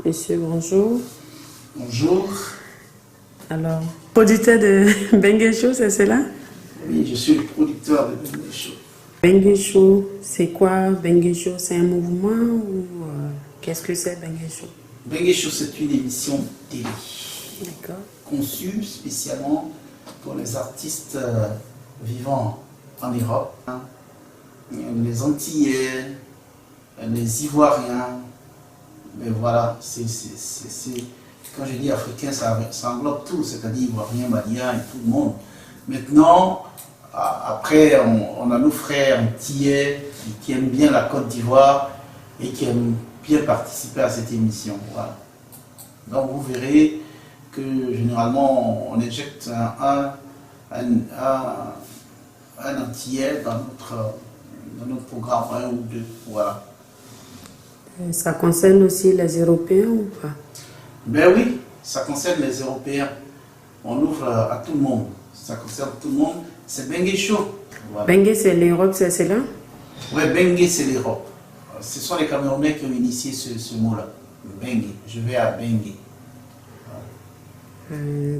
Monsieur, bonjour. Bonjour. Alors, producteur de Bengue Show, c'est cela? Oui, je suis le producteur de Bengue Show. Bengue Show, c'est quoi Bengue Show? C'est un mouvement ou qu'est-ce que c'est Bengue Show? Bengue Show, c'est une émission télé. D'accord. Conçue spécialement pour les artistes vivant en Europe, hein, les Antillais, les Ivoiriens. Mais voilà, quand je dis africain, ça englobe tout, c'est-à-dire Ivoiriens, Maliens et tout le monde. Maintenant, après, on a nos frères antillais qui aiment bien la Côte d'Ivoire et qui aiment bien participer à cette émission. Voilà. Donc vous verrez que généralement on injecte un antillais dans notre programme, un ou deux. Voilà. Ça concerne aussi les Européens ou pas? Ben oui, ça concerne les Européens. On ouvre à tout le monde. Ça concerne tout le monde. C'est Bengue Show. Voilà. Bengue, c'est l'Europe, c'est cela? Oui, Bengue, c'est l'Europe. Ce sont les Camerounais qui ont initié ce mot-là. Bengue. Je vais à Bengue.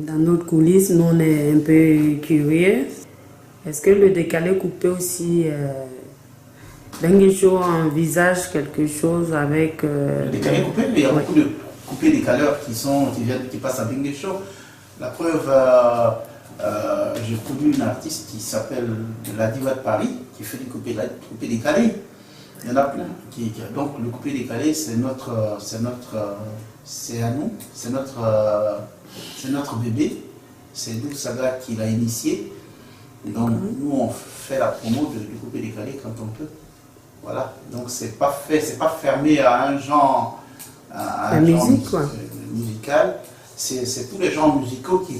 Dans notre coulisse, nous on est un peu curieux. Est-ce que le décalé coupé aussi, Bengue Show envisage quelque chose avec... Le décalé coupé, mais il y a beaucoup de coupés décaleurs qui passent à Bengue Show. La preuve, j'ai connu une artiste qui s'appelle La Diva de Paris, qui fait du coupé décalé. Il y en a plein. Donc le coupé décalé, c'est à nous, c'est notre bébé. C'est nous, Saga, qui l'a initié. Et donc nous, on fait la promo du coupé décalé quand on peut. Voilà. Donc c'est pas fermé à un genre, musical. C'est tous les genres musicaux qui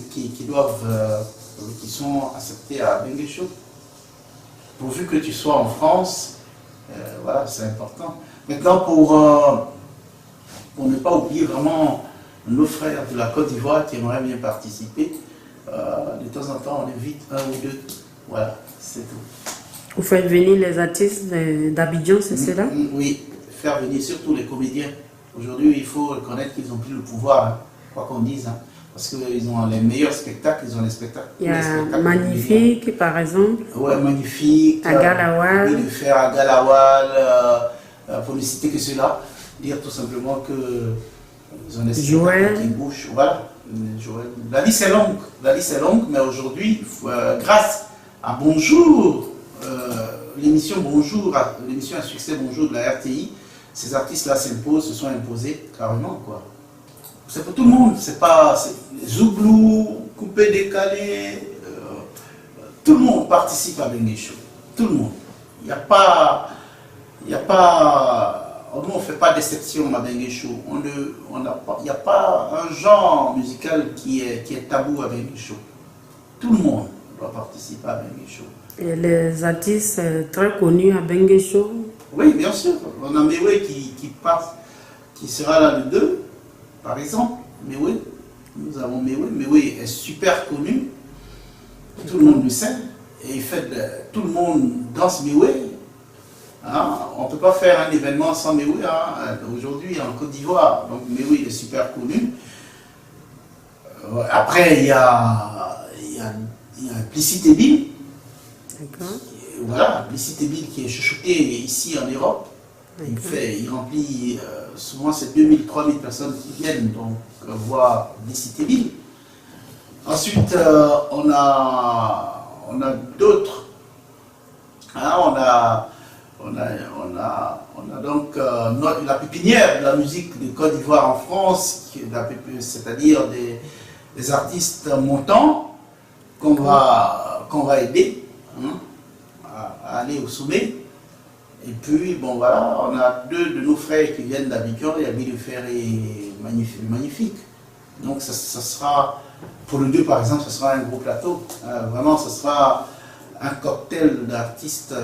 sont acceptés à Bengue Show. Pourvu que tu sois en France, voilà, c'est important. Maintenant, pour ne pas oublier vraiment nos frères de la Côte d'Ivoire qui aimeraient bien participer, de temps en temps, on invite un ou deux. Voilà, c'est tout. Vous faites venir les artistes d'Abidjan, c'est cela? Oui, faire venir surtout les comédiens. Aujourd'hui, il faut reconnaître qu'ils ont pris le pouvoir, hein, quoi qu'on dise. Hein, parce qu'ils ont les meilleurs spectacles, ils ont les spectacles. Il y a Magnifique, par exemple. Ouais, Magnifique. Agalawal. De faire Agalawal, pour ne citer que cela. Dire tout simplement que ils ont des spectacles qui bougent. Voilà. La liste est longue, mais aujourd'hui, grâce à Bonjour, l'émission à succès Bonjour de la RTI, ces artistes-là se sont imposés carrément, quoi. C'est pour tout le monde, c'est Zouglou, coupé décalé, tout le monde participe à Bengue Show, tout le monde. Il n'y a pas, nous on ne fait pas d'exception à Bengue Show. Il n'y a pas un genre musical qui est tabou à Bengue Show. Tout le monde doit participer à Bengue Show. Et les artistes très connus à Bengue Show? Oui, bien sûr. On a Mewe qui sera là le 2, par exemple. Mewe, nous avons Mewe. Mewe est super connu. Tout le monde le sait. Et tout le monde danse Mewe. Hein? On ne peut pas faire un événement sans Mewe. Hein? Aujourd'hui, en Côte d'Ivoire, donc Mewe est super connu. Après, il y a Plicité Bill. D'accord. Voilà, Plicité Bill qui est chouchouté ici en Europe. Il remplit, souvent c'est 2000, 3000 personnes qui viennent donc voir Plicité Bill. Ensuite, on a d'autres. Hein, on a donc la pépinière de la musique de Côte d'Ivoire en France, c'est-à-dire des artistes montants qu'on va aider, hein, à aller au sommet. Et puis, bon voilà, on a deux de nos frères qui viennent d'Abidjan, il y a Bilefer et Magnifique. Donc ça sera, pour le 2 par exemple, ce sera un gros plateau. Vraiment, ce sera un cocktail d'artistes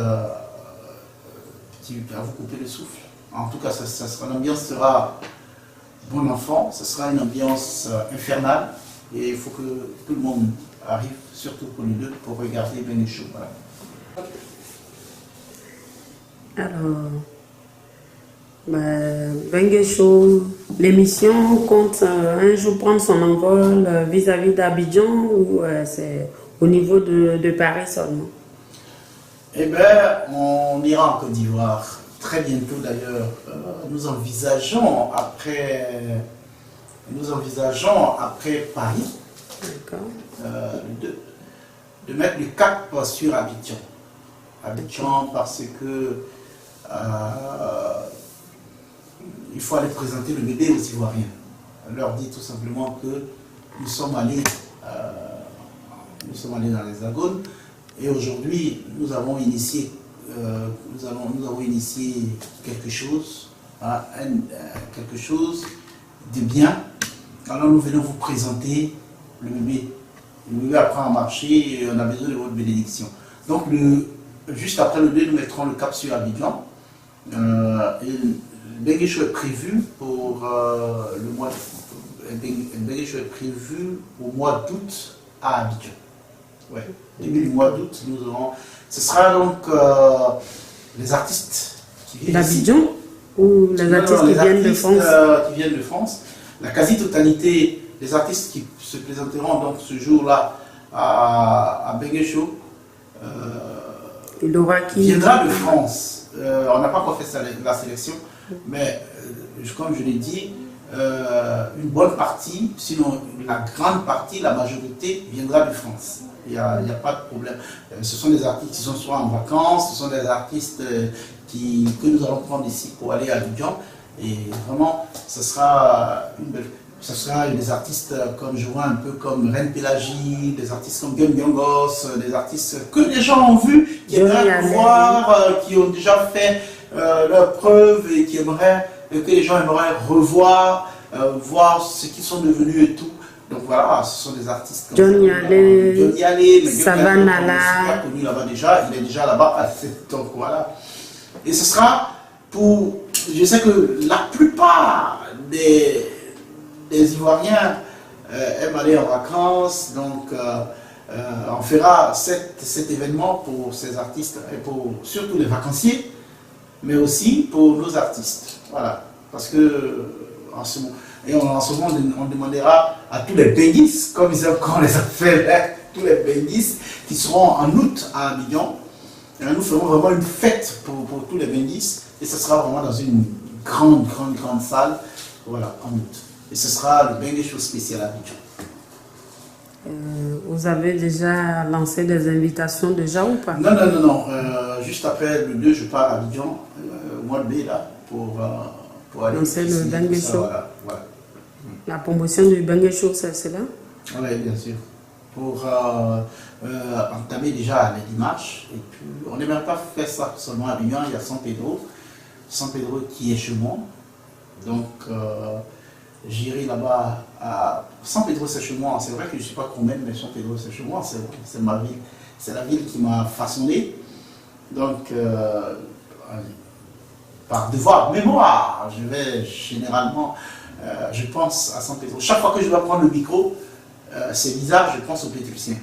qui va vous couper le souffle. En tout cas, l'ambiance sera bon enfant, ce sera une ambiance infernale. Et il faut que tout le monde arrive, surtout pour le 2, pour regarder Bengue Show. Voilà. Alors, Bengue Show, l'émission compte un jour prendre son envol vis-à-vis d'Abidjan ou c'est au niveau de Paris seulement? Eh bien, on ira en Côte d'Ivoire très bientôt d'ailleurs. Nous envisageons après Paris de mettre le cap sur Abidjan. Abidjan parce que il faut aller présenter le bébé aux Ivoiriens. On leur dit tout simplement que nous sommes allés dans l'Hexagone et aujourd'hui nous avons initié quelque chose, quelque chose de bien. Alors nous venons vous présenter le bébé. Le bébé apprend à marcher et on a besoin de votre bénédiction. Donc juste après le 2, nous mettrons le cap sur Abidjan. Bengue Show est prévu pour le mois au mois d'août à Abidjan. Ouais. Début du mois d'août, nous aurons. Ce sera donc les artistes qui viennent d'Abidjan ou les artistes qui viennent de France. Qui viennent de France. La quasi-totalité des artistes qui se présenteront donc ce jour-là à Bengue Show viendra de France. On n'a pas encore fait la sélection, mais comme je l'ai dit, une bonne partie, sinon la grande partie, la majorité viendra de France. Il n'y a pas de problème. Ce sont des artistes qui sont soit en vacances, ce sont des artistes que nous allons prendre ici pour aller à Abidjan. Et vraiment, ce sera une belle. Ce sera des artistes comme je vois un peu comme Reine Pélagie, des artistes comme Guillaume Biongos, des artistes que les gens ont vus, qui aimeraient voir, qui ont déjà fait leurs preuves et que les gens aimeraient revoir, voir ce qu'ils sont devenus et tout. Donc voilà, ce sont des artistes comme Johnny Allé, Savannah, connu là-bas déjà, il est déjà là-bas, donc voilà. Et ce sera pour, je sais que la plupart des Ivoiriens aiment aller en vacances, donc on fera cet événement pour ces artistes et pour surtout les vacanciers, mais aussi pour nos artistes. Voilà, parce que en ce moment, on demandera à tous les benguis, comme on les a fait là, tous les benguis qui seront en août à Abidjan. Et nous ferons vraiment une fête pour tous les benguis et ce sera vraiment dans une grande salle, voilà, en août. Et ce sera le Bengue Show spécial à Abidjan. Vous avez déjà lancé des invitations déjà ou pas? Non. Juste après le 2, je pars à Abidjan, au mois de mai, là, pour aller lancer le Bengue Show. Voilà. La promotion du Bengue Show, c'est cela? Oui, bien sûr. Pour entamer déjà les démarches. Et puis, on n'aimerait pas faire ça seulement à Abidjan, il y a San Pedro qui est chez moi. Donc, j'irai là-bas à San Pedro, c'est chez moi. C'est vrai que je ne suis pas Cromen, mais San Pedro, c'est chez moi. C'est ma ville. C'est la ville qui m'a façonné. Donc, par devoir mémoire, je vais généralement, je pense à San Pedro. Chaque fois que je dois prendre le micro, c'est bizarre, je pense aux Pétriciens.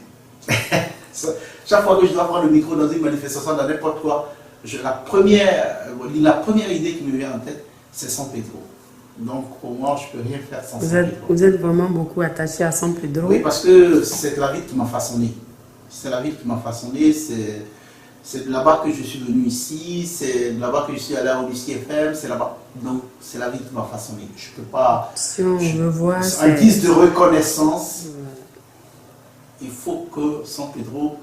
Chaque fois que je dois prendre le micro dans une manifestation, dans n'importe quoi, la première idée qui me vient en tête, c'est San Pedro. Donc pour moi, je ne peux rien faire sans San Pedro. Vous êtes vraiment beaucoup attaché à San Pedro? Oui, parce que c'est la ville qui m'a façonné. C'est la ville qui m'a façonné, c'est de là-bas que je suis venu ici, c'est de là-bas que je suis allé à Odyssey FM, c'est là-bas. Donc c'est la ville qui m'a façonné. Je ne peux pas... Si on veut voir... En guise de reconnaissance, il faut que San Pedro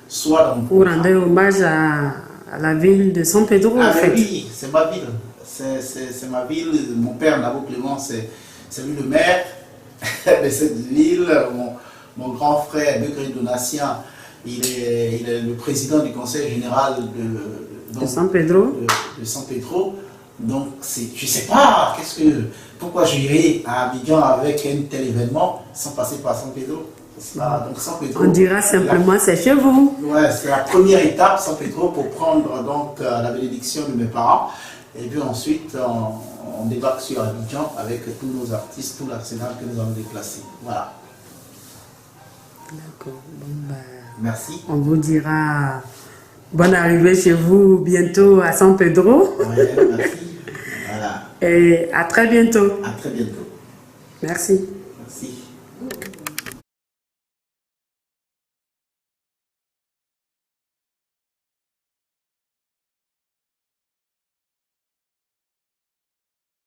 soit dans le pour rendre hommage à la ville de San Pedro, en fait. Oui, c'est ma ville. C'est ma ville. Mon père, Nabo Clément, c'est lui le maire de cette ville. Mon grand frère, Begré Donatien, il est le président du conseil général de San Pedro. De San Pedro. Donc, je ne sais pas pourquoi j'irai à Abidjan avec un tel événement sans passer par San Pedro. Donc, San Pedro, on dira simplement c'est chez vous. Ouais, c'est la première étape, San Pedro, pour prendre donc la bénédiction de mes parents. Et puis ensuite, on débarque sur Abidjan avec tous nos artistes, tout l'arsenal que nous avons déplacé. Voilà. D'accord. Bon, merci. On vous dira bonne arrivée chez vous bientôt à San Pedro. Ouais, merci. Voilà. Et à très bientôt. À très bientôt. Merci. Merci.